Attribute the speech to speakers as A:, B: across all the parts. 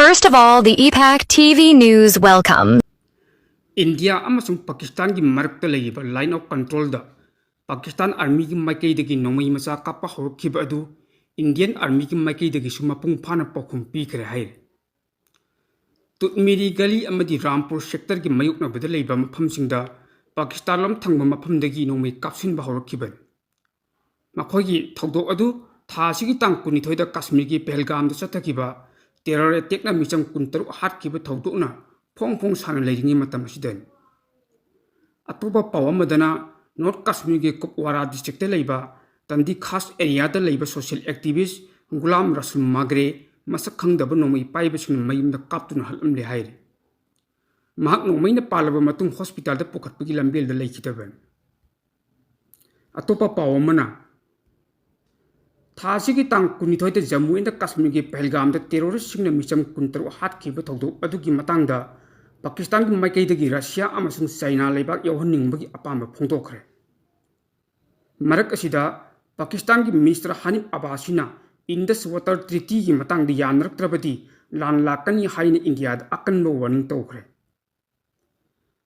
A: First of all, the EPAC TV news welcome.
B: India amasung Pakistan ki marakta layiba line of control da Pakistan army ki maikei dagi Nongmei Kapnaba Houkhre adu Indian army ki maikei dagi sumapung phana pakhum pikre hai Tutmiri gali amadi Rampur sector ki mayukna bada laiba mafam singda Pakistan lam thangba mafam dagi Nongmei Kapsinba Houkhre makhoi gi thogdok adu tha sigi tang kuni thoida Kashmir ki Pahalgam da chathakiba terror attack na micham kuntaru hatkiba thogdok na phong sana leiringi matam asidan atuba pawamadana North Kashmir ge Kupwara district leiba tandi khas area da leiba social activist Gulam Rasul Magre masak khangdaba Nongmei paiba sing mayum da kaptuna halam le haire mahak Nongmei na palaba matung hospital da pukhatpagi lambel da leikitaban atopa pawamana Thasi ki tang kuni thoi te Jammu and Kashmir ge Pahalgam da terrorist sing na micham kuntaru hatkiba thogdok adugi matangda Pakistan ki maikei dagi Russia amasung China leibak yauhanningba gi apamba phongtokre marak asida Pakistan ki Minister Hanif Abbasina Indus Water Treaty gi matang di yanraktrabadi lan lakani haina India da akanba warning tokre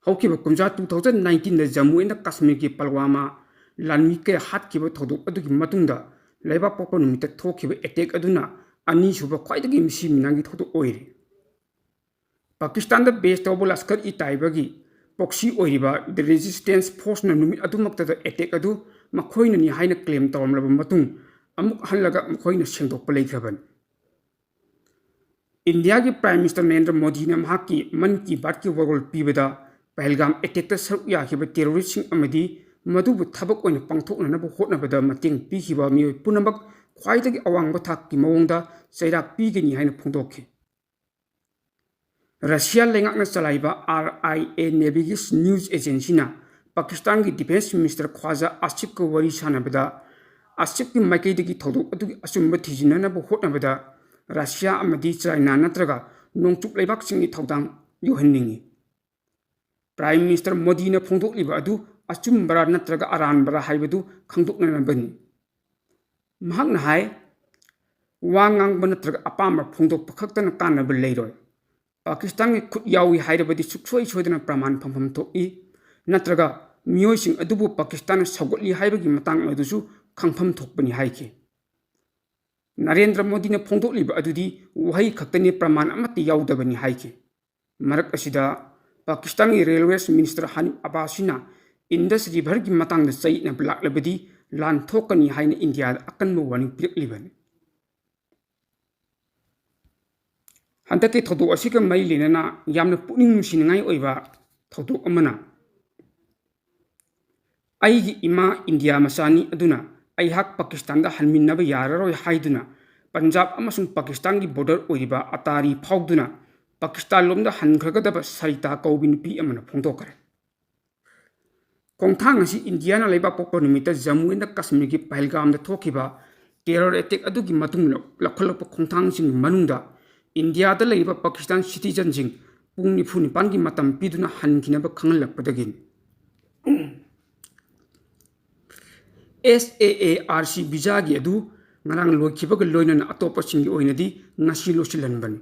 B: haukiba kumja 2019 da Jammu and Kashmir ki Pulwama lanmi ke hatkiba thogdok adugi matungda leibak pokon numita thokiba attack aduna ani suba khwaidagi misi minangi thogdok oire Pakistan da base tawbo laskar I taibagi proxy oiriba the resistance force na numit adumakta da attack adu makhoina ni haina claim tawamlaba matung amuk halaga makhoina sengdokpa leikhaban India ki Prime Minister Narendra Modi na mahaki man ki baat ki warol pibada Pahalgam attack ta saruk yakhiba terrorist sing amadi madubu thabak oina pangthokna na hotnabada mating pikhiba mi punamak khwaidagi awangba thak ki mawongda chairak pigani haina phongdokhi Russia lengakna chalaiba RIA Navy news agency na Pakistan ki defense minister Khwaja Asif ko wari sanabada Asif ki maikei dagi thodok adu asumba thijinana bo hotnabada Russia amadi China natraga nongchuk leibak singi thodang yohanningi Prime Minister Modi na phongdok liba adu achumbara natraga aranbara haibadu khangdokna nabani mahakna hai wangang banatraga apama phongdok pakhaktana kanaba leiroi Pakistan ki khut yawi hairabadi suksoi soidana praman phampham thoki natraga miyoi sing adubu Pakistan sagotli haibagi matang adusu khangpham thokpani haiki Narendra Modi na phongdokliba adudi wahai khaktani praman amati yaudabani haiki marak asida Pakistan ki Railways Minister Hanif Abbasina Indus River ki matang da chai na blaklabadi lan thokani haina India akanmo warning pirikliban Hantaki thodo asika mai lenana yamna puning siningai oiba thodo amana aigi ima India masani aduna aihak Pakistan da halminnaba yararoi haiduna Punjab amasung Pakistan ki border oiba atari phauduna Pakistan lomda hankhragadaba sarita kaubin pi amana phongtokare Kongthang asi India na leiba pokor numita Jammu and Kashmir ki Pahalgam da thokiba terror attack adugi matung lakholapa kongthang sing manungda India da leiba Pakistan citizen sing pung nifu nipan ki matam piduna hankinaba khangalakpadagin SAARC visa gi adu ngarang loikhibaga loinana atopa singi oinadi ngasi losilanban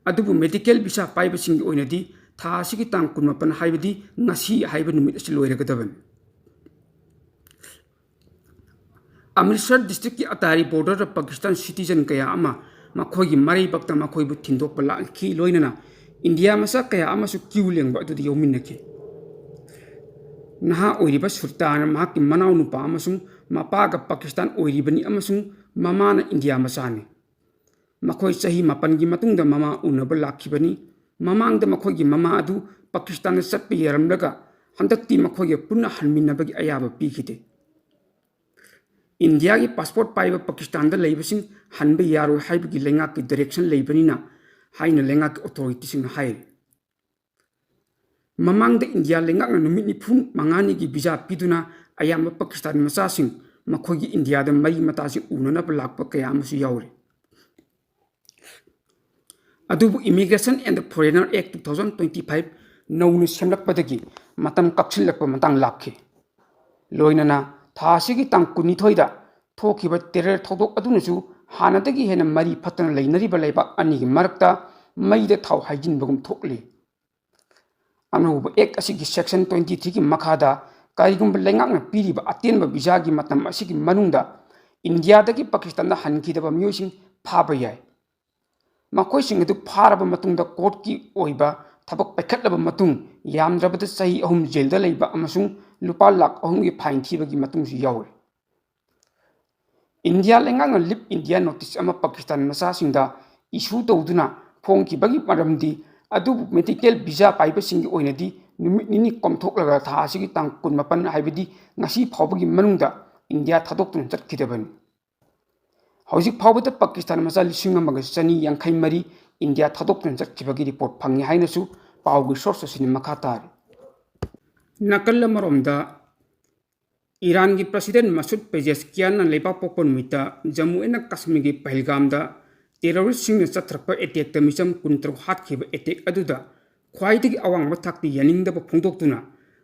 B: adubu medical visa paiba singi oinadi tha sigi tang kunmapan haibadi ngasi haiba numit asi loiragadaban Amritsar district ki atari border Pakistan citizen kaya ama makhogi marai bakta makhoibu thindokpa lakhi loinana India masa kaya amasu kiu lengba adu yominnaki naha oiriba sultan mahaki manau nupa amasung mapaga Pakistan oiribani amasung mama na India masane makhoi sahi mapan gi matungda mama unaba lakhibani mamangda makhogi mama adu Pakistan na satpi yaramlaga handakti makhogi punna halminnabagi ayaba pikite India ki passport paiba Pakistan da leibasing hanba yaro haibagi lengak ki direction leibanina haina lengak ki authority sing hai mamang da India lengak na numit ni phung mangani ki visa piduna ayamba Pakistan masa sing makhogi India da mai mata sing unana balakpa kaya masu yaure adubu Immigration and Foreigner Act 2025 naunu semlakpadagi matam kapsilakpa matang lakhe loinana Thasigi tang kuni thoida thokiba terror thodok adunusu hanadagi hena mari phatana leinari balaiba ani marakta ꯃꯩꯗ ꯊꯥꯎ ꯍꯩꯖꯤꯟꯕꯒꯨꯝ ꯊꯣꯛꯂꯤ ꯑꯅꯧꯕ ꯑꯦꯛ ꯑꯁꯤꯒꯤ section 23 ꯒꯤ ꯃꯈꯥꯗ ꯀꯔꯤꯒꯨꯝꯕ ꯂꯩꯉꯥꯛꯅ ꯄꯤꯔꯤꯕ ꯑꯇꯦꯟꯕ ꯚꯤꯖꯥꯒꯤ ꯃꯇꯝ ꯑꯁꯤꯒꯤ ꯃꯅꯨꯡꯗ ꯏꯟꯗꯤꯌꯥꯗꯒꯤ ꯄꯥꯀꯤꯁꯇꯥꯟꯗ ꯍꯟꯈꯤꯗꯕ ꯃꯤꯑꯣꯏꯁꯤꯡ ꯐꯥꯕ ꯌꯥꯏ ꯃꯈꯣꯏꯁꯤꯡ ꯑꯗꯨ ꯐꯥꯔꯕ ꯃꯇꯨꯡꯗ ꯀꯣꯔꯠꯀꯤ ꯑꯣꯏꯕ ꯊꯕꯛ ꯄꯥꯏꯈꯠꯂꯕ ꯃꯇꯨꯡ ꯌꯥꯝꯗ꯭ꯔꯕꯗ ꯆꯍꯤ 3 ꯖꯦꯜꯗ ꯂꯩꯕ ꯑꯃꯁꯨꯡ ꯂꯨꯄꯥ ꯂꯥꯈ 3ꯒꯤ ꯐꯥꯏꯟ ꯊꯤꯕꯒꯤ ꯃꯇꯨꯡꯁꯨ ꯌꯥꯎꯔꯤ ꯏꯟꯗꯤꯌꯥ ꯂꯩꯉꯥꯛꯅ ꯂꯤꯞ ꯏꯟꯗꯤꯌꯥ ꯅꯣꯇꯤꯁ ꯑꯃ ꯄꯥꯀꯤꯁꯇꯥꯟ ꯃꯆꯥꯁꯤꯡꯗ ꯏꯁꯨ ꯇꯧꯗꯨꯅ ꯐꯣꯡꯈꯤꯕꯒꯤ ꯃꯔꯝꯗꯤ ꯑꯗꯨꯕꯨ ꯃꯦꯗꯤꯀꯦꯜ ꯚꯤꯖꯥ ꯄꯥꯏꯕꯁꯤꯡꯒꯤ ꯑꯣꯏꯅꯗꯤ ꯅꯨꯃꯤꯠ 2 ꯀꯣꯝꯊꯣꯛꯂꯒ ꯊꯥ ꯑꯁꯤꯒꯤ ꯇꯥꯡ 14 ꯍꯥꯏꯕꯗꯤ ꯉꯁꯤ ꯐꯥꯎꯕꯒꯤ ꯃꯅꯨꯡꯗ ꯏꯟꯗꯤꯌꯥ ꯊꯥꯗꯣꯛꯇꯨꯅ ꯆꯠꯈꯤꯗꯕꯅꯤ ꯍꯧꯖꯤꯛ ꯐꯥꯎꯕꯗ ꯄꯥꯀꯤꯁꯇꯥꯟ ꯃꯆꯥ 1,153 ꯏꯟꯗꯤꯌꯥ ꯊꯥꯗꯣꯛꯇꯨꯅ ꯆꯠꯈꯤꯕꯒꯤ ꯔꯤꯄꯣꯔꯠ ꯐꯪꯉꯤ ꯍꯥꯏꯅꯁꯨ ꯄꯥꯎꯒꯤ ꯁꯣꯔꯁ ꯑꯁꯤꯅ ꯃꯈꯥ ꯇꯥꯔꯤ ꯅꯥꯀꯜ ꯑꯃꯔꯣꯝꯗ ꯏꯔꯥꯟꯒꯤ ꯄ꯭ꯔꯁꯤꯗꯦꯟꯠ ꯃꯁꯨꯗ ꯄꯦꯖꯦꯁꯀꯤꯌꯥꯟꯅ ꯂꯩꯕꯥꯛ ꯄꯣꯛꯄ ꯅꯨꯃꯤꯠꯇ ꯖꯝꯃꯨ ꯑꯦꯟड ꯀश्मीरꯒꯤ ꯄꯍꯜꯒꯥꯝꯗ ꯇꯦꯔꯣꯔꯤꯁꯁꯤꯡꯅ ꯆꯠꯊꯔꯛꯄ ꯑꯦꯇꯦꯛꯇ ꯃꯤꯆꯝ 13 ꯍꯥꯠꯈꯤꯕ ꯑꯦꯇꯦꯛ ꯑꯗꯨꯗ ꯈ꯭ꯋꯥꯏꯗꯒꯤ ꯑꯋꯥꯡꯕ ꯊꯥꯛꯇ ꯌꯥꯅꯤꯡꯗꯕ ꯐꯣꯡꯗꯣꯛꯇꯨꯅ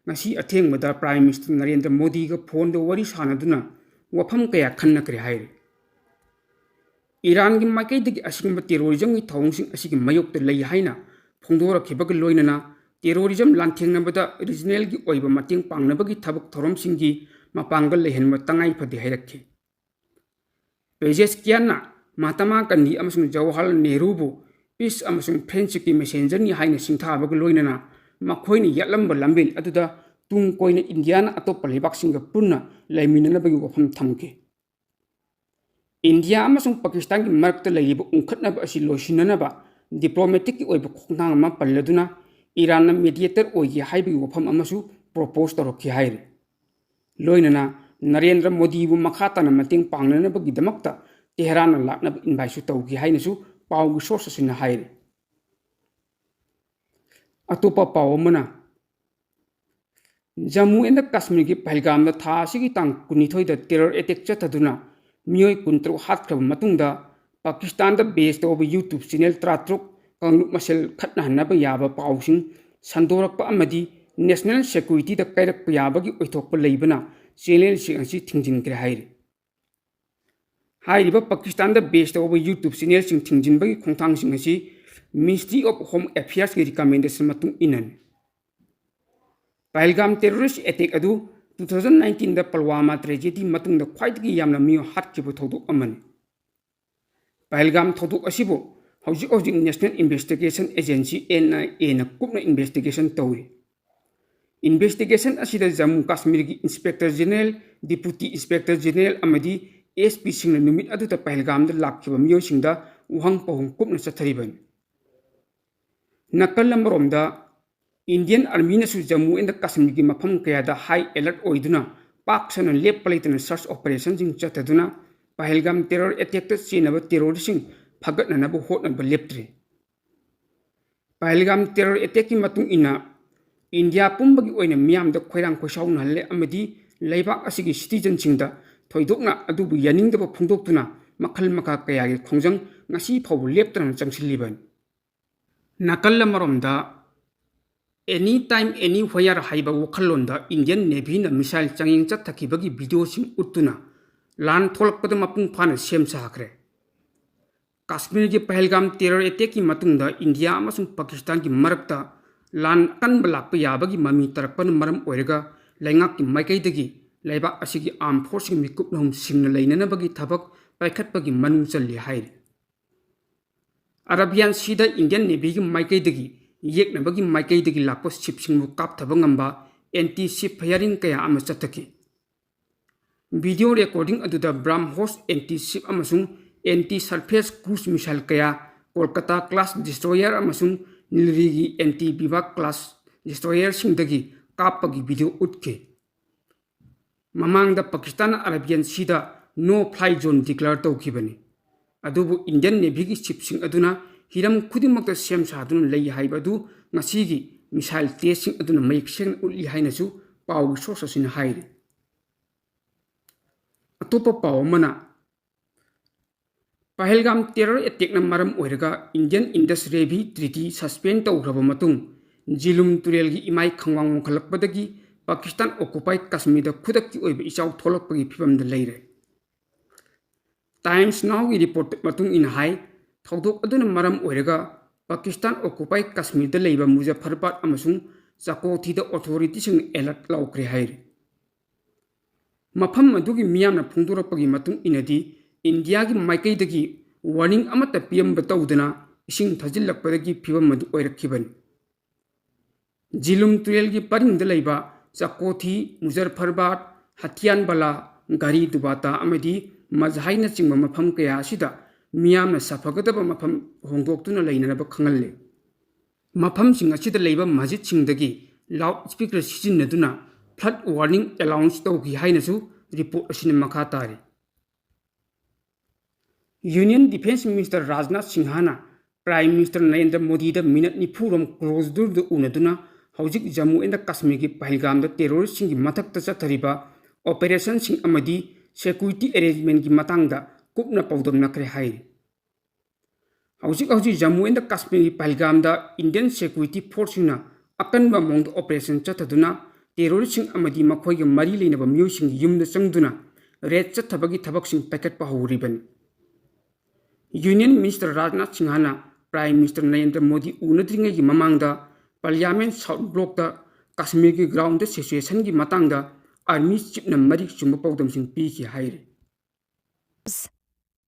B: ꯉꯁꯤ ꯑꯊꯦꯡꯕꯗ ꯄ꯭ꯔꯥꯏꯝ ꯃꯤꯅꯤꯁꯇꯔ ꯅꯔꯦꯟꯗ꯭ꯔ ꯃꯣꯗꯤꯒ ꯐꯣꯟꯗ ꯋꯥꯔꯤ ꯁꯥꯅꯗꯨꯅ ꯋꯥꯐꯝ ꯀꯌꯥ ꯈꯟꯅꯈ꯭ꯔꯦ ꯍꯥꯏꯔꯤ ꯏꯔꯥꯟꯒꯤ ꯃꯥꯏꯀꯩꯗꯒꯤ ꯑꯁꯤꯒꯨꯝꯕ ꯇꯦꯔꯣꯔꯤꯖꯝꯒꯤ ꯊꯧꯑꯣꯡꯁꯤꯡ ꯑꯁꯤꯒꯤ ꯃꯥꯌꯣꯛꯇ ꯂꯩ ꯍꯥꯏꯅ ꯐꯣꯡꯗꯣꯔꯛꯈꯤꯕꯒ ꯂꯣꯏꯅꯅ ꯇꯦꯔꯣꯔꯤꯖꯝ ꯂꯥꯟꯊꯦꯡꯅꯕꯗ ꯔꯤꯖꯅꯦꯜꯒꯤ ꯑꯣꯏꯕ ꯃꯇꯦꯡ ꯄꯥꯡꯅꯕꯒꯤ ꯊꯕꯛ ꯊꯧꯔꯝꯁꯤꯡꯒꯤ ꯃꯄꯥꯡꯒꯜ ꯂꯩꯍꯟꯕ ꯇꯉꯥꯏ ꯐꯗꯦ ꯍꯥꯏꯔꯛꯈꯤ ꯄꯦꯖꯦꯁꯀꯤꯌꯥꯟꯅ ꯃꯍꯥꯇꯃꯥ ꯒꯥꯟꯙꯤ ꯑꯃꯁꯨꯡ ꯖꯋꯥꯍꯔꯂꯥꯜ ꯅꯦꯍꯔꯨꯕꯨ ꯄꯤꯁ ꯑꯃꯁꯨꯡ ꯐ꯭ꯔꯦꯟꯗshipꯀꯤ ꯃꯦꯁꯦꯟꯖꯔꯅꯤ ꯍꯥꯏꯅ ꯁꯤꯡꯊꯥꯕꯒ ꯂꯣꯏꯅꯅ ꯃꯈꯣꯏꯅ ꯌꯥꯠꯂꯝꯕ ꯂꯝꯕꯦꯜ ꯑꯗꯨꯗ ꯇꯨꯡ ꯀꯣꯏꯅ ꯏꯟꯗꯤꯌꯥꯅ ꯑꯇꯣꯞꯄ ꯂꯩꯕꯥꯛꯁꯤꯡꯒ ꯄꯨꯟꯅ ꯂꯩꯃꯤꯟꯅꯅꯕꯒꯤ ꯋꯥꯐꯝ ꯊꯝꯈꯤ ꯏꯟꯗꯤꯌꯥ ꯑꯃꯁꯨꯡ ꯄꯥꯀꯤꯁꯇꯥꯟꯒꯤ ꯃꯔꯛꯇ ꯂꯩꯔꯤꯕ ꯎꯪꯈꯠꯅꯕ ꯑꯁꯤ ꯂꯣꯏꯁꯤꯟꯅꯅꯕ ꯗꯤꯄ꯭ꯂꯣꯃꯦꯇꯤꯛꯀꯤ ꯑꯣꯏꯕ ꯈꯣꯡꯊꯥꯡ ꯑꯃ ꯄꯜꯂꯗꯨꯅ ꯏꯔꯥꯟꯅ ꯃꯦꯗꯤꯌꯦꯇꯔ ꯑꯣꯏꯒꯦ ꯍꯥꯏꯕꯒꯤ ꯋꯥꯐꯝ ꯑꯃꯁꯨ ꯄ꯭ꯔꯣꯄꯣꯖ ꯇꯧꯔꯛꯈꯤ ꯍꯥꯏꯔꯤ ꯂꯣꯏꯅꯅ ꯅꯔꯦꯟꯗ꯭ꯔ ꯃꯣꯗꯤꯕꯨ ꯃꯈꯥ ꯇꯥꯅ ꯃꯇꯦꯡ ꯄꯥꯡꯅꯅꯕꯒꯤꯗꯃꯛꯇ ꯇꯦꯍꯔꯥꯟꯅ ꯂꯥꯛꯅꯕ ꯏꯟꯚꯥꯏꯠꯁꯨ ꯇꯧꯈꯤ ꯍꯥꯏꯅꯁꯨ ꯄꯥꯎꯒꯤ ꯁꯣꯔꯁ ꯑꯁꯤꯅ ꯍꯥꯏꯔꯤ ꯑꯇꯣꯞꯄ ꯄꯥꯎ ꯑꯃꯅ ꯖꯝꯃꯨ ꯑꯦꯟड ꯀश्मीरꯒꯤ ꯄꯍꯜꯒꯥꯝꯗ ꯊꯥ ꯑꯁꯤꯒꯤ ꯇꯥꯡ 12ꯗ ꯇꯦꯔꯔ ꯑꯦꯇꯦꯛ ꯆꯠꯊꯗꯨꯅ ꯃꯤꯑꯣꯏ 13 ꯍꯥꯠꯈ꯭ꯔꯕ ꯃꯇꯨꯡꯗ ꯄꯥꯀꯤꯁꯇꯥꯟꯗ ꯕꯦꯖ ꯇꯧꯕ ꯌꯨꯇ꯭ꯌꯨꯕ ꯆꯦꯅꯦꯜ 13 ꯀꯥꯡꯂꯨꯞ ꯃꯁꯦꯜ ꯈꯠꯅꯍꯟꯅꯕ ꯌꯥꯕ ꯄꯥꯎꯁꯤꯡ ꯁꯟꯗꯣꯔꯛꯄ ꯑꯃꯗꯤ ꯅꯦꯁꯅꯦꯜ ꯁꯦꯀ꯭ꯌꯨꯔꯤꯇꯤꯗ ꯀꯥꯏꯔꯛꯄ ꯌꯥꯕꯒꯤ ꯑꯣꯏꯊꯣꯛꯄ ꯂꯩꯕꯅ ꯆꯦꯅꯦꯜꯁꯤꯡ ꯑꯁꯤ ꯊꯤꯡꯖꯤꯟꯈ꯭ꯔꯦ ꯍꯥꯏꯔꯤ ꯍꯥꯏꯔꯤꯕ ꯄꯥꯀꯤꯁꯇꯥꯟꯗ ꯕꯦꯖ ꯇꯧꯕ ꯌꯨꯇ꯭ꯌꯨꯕ ꯆꯦꯅꯦꯜꯁꯤꯡ ꯊꯤꯡꯖꯤꯟꯕꯒꯤ ꯈꯣꯡꯊꯥꯡꯁꯤꯡ ꯑꯁꯤ ꯃꯤꯅꯤꯁꯇ꯭ꯔꯤ ꯑꯣꯐ ꯍꯣꯝ ꯑꯦꯐꯤꯌꯔꯁꯀꯤ ꯔꯤꯀꯃꯦꯟꯗꯦꯁꯟ ꯃꯇꯨꯡ ꯏꯟꯅꯅꯤ ꯄꯍꯜꯒꯥꯝ ꯇꯦꯔꯣꯔꯤꯁ ꯑꯦꯇꯦꯛ ꯑꯗꯨ 2019ꯗ ꯄꯜꯋꯥꯃꯥ ꯇ꯭ꯔꯦꯖꯦꯗꯤ ꯃꯇꯨꯡꯗ ꯈ꯭ꯋꯥꯏꯗꯒꯤ ꯌꯥꯝꯅ ꯃꯤꯑꯣꯏ ꯍꯥꯠꯈꯤꯕ ꯊꯧꯗꯣꯛ ꯑꯃꯅꯤ ꯄꯍꯜꯒꯥꯝ ꯊꯧꯗꯣꯛ ꯑꯁꯤꯕꯨ ꯍꯧꯖꯤꯛ ꯅꯦꯁꯅꯦꯜ ꯏꯟꯚꯦꯁꯇꯤꯒꯦꯁꯟ ꯑꯦꯖꯦꯟꯁꯤ NIAꯅ ꯀꯨꯞꯅ ꯏꯟꯚꯦꯁꯇꯤꯒꯦꯁꯟ ꯇꯧꯔꯤ ꯏꯟꯚꯦꯁꯇꯤꯒꯦꯁꯟ ꯑꯁꯤꯗ ꯖꯝꯃꯨ ꯀश्मीरꯒꯤ inspector general deputy inspector general ꯑꯃꯗꯤ SP ꯁꯤꯡꯅ ꯅꯨꯃꯤꯠ ꯑꯗꯨꯗ ꯄꯍꯜꯒꯥꯝꯗ ꯂꯥꯛꯈꯤꯕ ꯃꯤꯑꯣꯏꯁꯤꯡꯗ ꯎꯍꯪ ꯄꯥꯎꯍꯪ ꯀꯨꯞꯅ ꯆꯠꯊꯔꯤꯕꯅꯤ ꯅꯥꯀꯜ ꯑꯃꯔꯣꯝꯗ ꯏꯟꯗꯤꯌꯟ ꯑꯥꯔꯃꯤꯅꯁꯨ ꯖꯝꯃꯨ ꯑꯦꯟड ꯀश्मीरꯒꯤ ꯃꯐꯝ ꯀꯌꯥꯗ ꯍꯥꯏ ꯑꯦꯂꯔꯠ ꯑꯣꯏꯗꯨꯅ ꯄꯥꯛ ꯁꯟꯅ ꯂꯦꯞꯄ ꯂꯩꯇꯅ ꯁꯔꯆ ꯑꯣꯄꯔꯦꯁꯟꯁꯤꯡ ꯆꯠꯊꯗꯨꯅ ꯄꯍꯜꯒꯥꯝ ꯇꯦꯔꯔ ꯑꯦꯇꯦꯛꯇ ꯆꯦꯟꯅꯕ ꯇꯦꯔꯣꯔꯤꯁꯁꯤꯡ ꯐꯒꯠꯅꯅꯕ ꯍꯣꯠꯅꯕ ꯂꯦꯞꯇ꯭ꯔꯤ ꯄꯍꯜꯒꯥꯝ ꯇꯦꯔꯔ ꯑꯦꯇꯦꯛꯀꯤ ꯃꯇꯨꯡ ꯏꯟꯅ ꯏꯟꯗꯤꯌꯥ ꯄꯨꯝꯕꯒꯤ ꯑꯣꯏꯅ ꯃꯤꯌꯥꯝꯗ ꯈꯣꯏꯔꯥꯡ ꯈꯣꯏꯁꯥꯎꯅꯍꯜꯂꯦ ꯑꯃꯗꯤ ꯂꯩꯕꯥꯛ ꯑꯁꯤꯒꯤ ꯁꯤꯇꯤꯖꯟꯁꯤꯡꯗ ꯊꯣꯏꯗꯣꯛꯅ ꯑꯗꯨꯕꯨ ꯌꯥꯅꯤꯡꯗꯕ ꯐꯣꯡꯗꯣꯛꯇꯨꯅ ꯃꯈꯜ ꯃꯈꯥ ꯀꯌꯥꯒꯤ ꯈꯣꯡꯖꯪ ꯉꯁꯤ ꯐꯥꯎꯕ ꯂꯦꯞꯇꯅ ꯆꯪꯁꯤꯜꯂꯤꯕꯅꯤ ꯅꯥꯀꯜ ꯑꯃꯔꯣꯝꯗ ꯑꯦꯅꯤ ꯇꯥꯏꯝ ꯑꯦꯅꯤ ꯋꯦꯌꯔ ꯍꯥꯏꯕ ꯋꯥꯈꯜꯂꯣꯟꯗ ꯏꯟꯗꯤꯌꯟ ꯅꯦꯚꯤꯅ ꯃꯤꯁꯥꯏꯜ ꯆꯥꯡꯌꯦꯡ ꯆꯠꯊꯈꯤꯕꯒꯤ ꯚꯤꯗꯤꯑꯣꯁꯤꯡ ꯎꯠꯇꯨꯅ ꯂꯥꯟ ꯊꯣꯛꯂꯛꯄꯗ ꯃꯄꯨꯡ ꯐꯥꯅ ꯁꯦꯝ ꯁꯥꯈ꯭ꯔꯦ ꯀश्मीरꯒꯤ ꯄꯍꯜꯒꯥꯝ ꯇꯦꯔꯔ ꯑꯦꯇꯦꯛꯀꯤ ꯃꯇꯨꯡꯗ ꯏꯟꯗꯤꯌꯥ ꯑꯃꯁꯨꯡ ꯄꯥꯀꯤꯁꯇꯥꯟꯒꯤ ꯃꯔꯛꯇ ꯂꯥꯟ ꯑꯀꯟꯕ ꯂꯥꯛꯄ ꯌꯥꯕꯒꯤ ꯃꯃꯤ ꯇꯥꯔꯛꯄꯅ ꯃꯔꯝ ꯑꯣꯏꯔꯒ ꯂꯩꯉꯥꯛꯀꯤ ꯃꯥꯏꯀꯩꯗꯒꯤ ꯂꯩꯕꯥꯛ ꯑꯁꯤꯒꯤ ꯑꯥꯔꯝ ꯐꯣꯔꯁꯀꯤ ꯃꯤꯀꯨꯞꯂꯣꯝ ꯁꯤꯡꯅ ꯂꯩꯅꯅꯕꯒꯤ ꯊꯕꯛ ꯄꯥꯏꯈꯠꯄꯒꯤ ꯃꯅꯨꯡ ꯆꯜꯂꯤ ꯍꯥꯏꯔꯤ ꯑꯔꯥꯕꯤꯌꯥꯟ ꯁꯤꯗ ꯏꯟꯗꯤꯌꯟ ꯅꯦꯚꯤꯒꯤ ꯃꯥꯏꯀꯩꯗꯒꯤ ꯌꯦꯛꯅꯕꯒꯤ ꯃꯥꯏꯀꯩꯗꯒꯤ ꯂꯥꯛꯄ ꯁꯤꯞꯁꯤꯡꯕꯨ ꯀꯥꯞꯊꯕ ꯉꯝꯕ ꯑꯦꯟꯇꯤ ꯁꯤꯞ ꯐꯌꯥꯔꯤꯡ ꯀꯌꯥ ꯑꯃ ꯆꯠꯊꯈꯤ ꯚꯤꯗꯤꯑꯣ ꯔꯦꯀꯣꯔꯗꯤꯡ ꯑꯗꯨꯗ ꯕ꯭ꯔꯥꯝꯍꯣꯁ ꯑꯦꯟꯇꯤ ꯁꯤꯞ ꯑꯃꯁꯨꯡ ꯑꯦꯟꯇꯤ ꯁꯔꯐꯦꯁ ꯀ꯭ꯔꯨꯖ ꯃꯤꯁꯥꯏꯜ ꯀꯌꯥ ꯀꯣꯜꯀꯇꯥ ꯀ꯭ꯂꯥꯁ ꯗꯤꯁꯇ꯭ꯔꯣꯌꯔ ꯑꯃꯁꯨꯡ ꯅꯤꯜꯒꯤꯔꯤ ꯑꯦꯟꯇꯤ ꯕꯤꯚꯥꯛ ꯀ꯭ꯂꯥꯁ ꯗꯤꯁꯇ꯭ꯔꯣꯌꯔꯁꯤꯡꯗꯒꯤ ꯀꯥꯞꯄꯒꯤ ꯚꯤꯗꯤꯑꯣ ꯎꯠꯈꯤ ꯃꯃꯥꯡꯗ ꯄꯥꯀꯤꯁꯇꯥꯟꯅ ꯑꯔꯥꯕꯤꯌꯟ ꯁꯤꯗ ꯅꯣ ꯐ꯭ꯂꯥꯏ ꯖꯣꯟ ꯗꯤꯀ꯭ꯂꯦꯌꯔ ꯇꯧꯈꯤꯕꯅꯤ ꯑꯗꯨꯕꯨ ꯏꯟꯗꯤꯌꯟ ꯅꯦꯚꯤꯒꯤ ꯁꯤꯞꯁꯤꯡ ꯑꯗꯨꯅ ꯍꯤꯔꯝ ꯈꯨꯗꯤꯡꯃꯛꯇ ꯁꯦꯝ ꯁꯥꯗꯨꯅ ꯂꯩ ꯍꯥꯏꯕ ꯑꯗꯨ ꯉꯁꯤꯒꯤ ꯃꯤꯁꯥꯏꯜ ꯇꯦꯁꯁꯤꯡ ꯑꯗꯨꯅ ꯃꯌꯦꯛ ꯁꯦꯡꯅ ꯎꯠꯂꯤ ꯍꯥꯏꯅꯁꯨ ꯄꯥꯎꯒꯤ ꯁꯣꯔꯁ ꯑꯁꯤꯅ ꯍꯥꯏꯔꯤ ꯑꯇꯣꯞꯄ ꯄꯥꯎ ꯑꯃꯅ ꯄꯍꯜꯒꯥꯝ ꯇꯦꯔꯔ ꯑꯦꯇꯦꯛꯅ ꯃꯔꯝ ꯑꯣꯏꯔꯒ ꯏꯟꯗꯤꯌꯟ ꯏꯟꯗꯁ ꯔꯦꯚꯤ ꯇ꯭ꯔꯤꯇꯤ ꯁꯁꯄꯦꯟ ꯇꯧꯈ꯭ꯔꯕ ꯃꯇꯨꯡ ꯖꯤꯂꯨꯝ ꯇꯨꯔꯦꯜꯒꯤ ꯏꯃꯥꯏ ꯈꯪꯋꯥꯡ ꯋꯥꯡꯈꯠꯂꯛꯄꯗꯒꯤ ꯄꯥꯀꯤꯁꯇꯥꯟ ꯑꯣꯀꯨꯄꯥꯏ ꯀश्मीꯔꯗ ꯈꯨꯗꯛꯀꯤ ꯑꯣꯏꯕ ꯏꯆꯥꯎ ꯊꯣꯛꯂꯛꯄꯒꯤ ꯐꯤꯚꯝꯗ ꯂꯩꯔꯦ ꯇꯥꯏꯝꯁ ꯅꯥꯎꯒꯤ ꯔꯤꯄꯣꯔꯠ ꯃꯇꯨꯡ ꯏꯟꯅ ꯍꯥꯏ ꯊꯧꯗꯣꯛ ꯑꯗꯨꯅ ꯃꯔꯝ ꯑꯣꯏꯔꯒ Pakistan occupy Kashmir da leiba Muzaffarabad amasung Chakoti da authority sing alert laukre haire. Mafam adugi miyamna phungdorakpagi matung inadi India gi maikai dagi warning amata piyam batawdana ising thajillakpadagi phibam madu oirakhibani. Jilum Tuel gi paring da leiba Chakoti Muzaffarabad Hatian Bala Gari Dubata amadi Mazhaina chingma mafam kaya asida miyamna safagadaba mafam hongdoktuna leinanaba khangalle. Mafam sing asida leiba masjid singdagi loudspeaker sijinnaduna flood warning allowance tawgi hainasu report asina makha tari. Union Defense Minister Rajnath Singhana Prime Minister Narendra Modi da minute ni phuram close door da unaduna hojik Jammu and Kashmir gi Pahalgam da terrorist sing gi mathakta chathariba operation sing amadi security arrangement gi matangda kupna pawdamna kre hai. Hojik Jammu and Kashmir gi Pahalgam da Indian security force na akanba mong operation chathaduna terrorist sing amadi makhoi gi mari leinaba myu sing yumda changduna red chathabagi thabak sing packet pa horiban. Union Minister Rajnath Singhana Prime Minister Narendra Modi unadringai gi mamangda Parliament South Block da Kashmir gi ground da situation gi matangda army chief na mari chumba pawdam sing pi ki haire.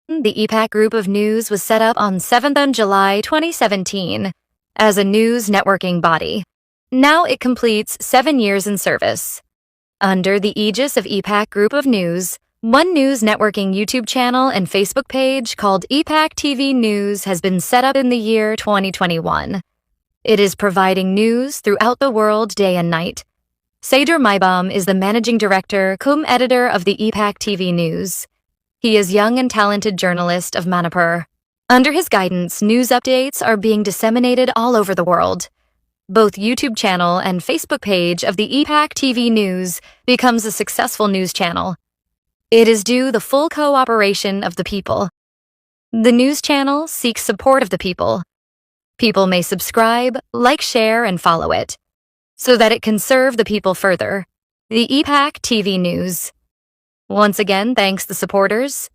A: The EPAC Group of News was set up on 7th July 2017 as a news networking body. Now it completes 7 years in service. Under the aegis of EPAC Group of News, one news networking YouTube channel and Facebook page called EPAC TV News has been set up in the year 2021. It is providing news throughout the world day and night. Saidur Maibam is the managing director cum editor of the EPAC TV News. He is young and talented journalist of Manipur. Under his guidance, news updates are being disseminated all over the world. Both YouTube channel and Facebook page of the EPAC TV News becomes a successful news channel. It is due the full cooperation of the people. The news channel seeks support of the people. People may subscribe, like, share, and follow it, so that it can serve the people further. The EPAC TV News. Once again, thanks the supporters.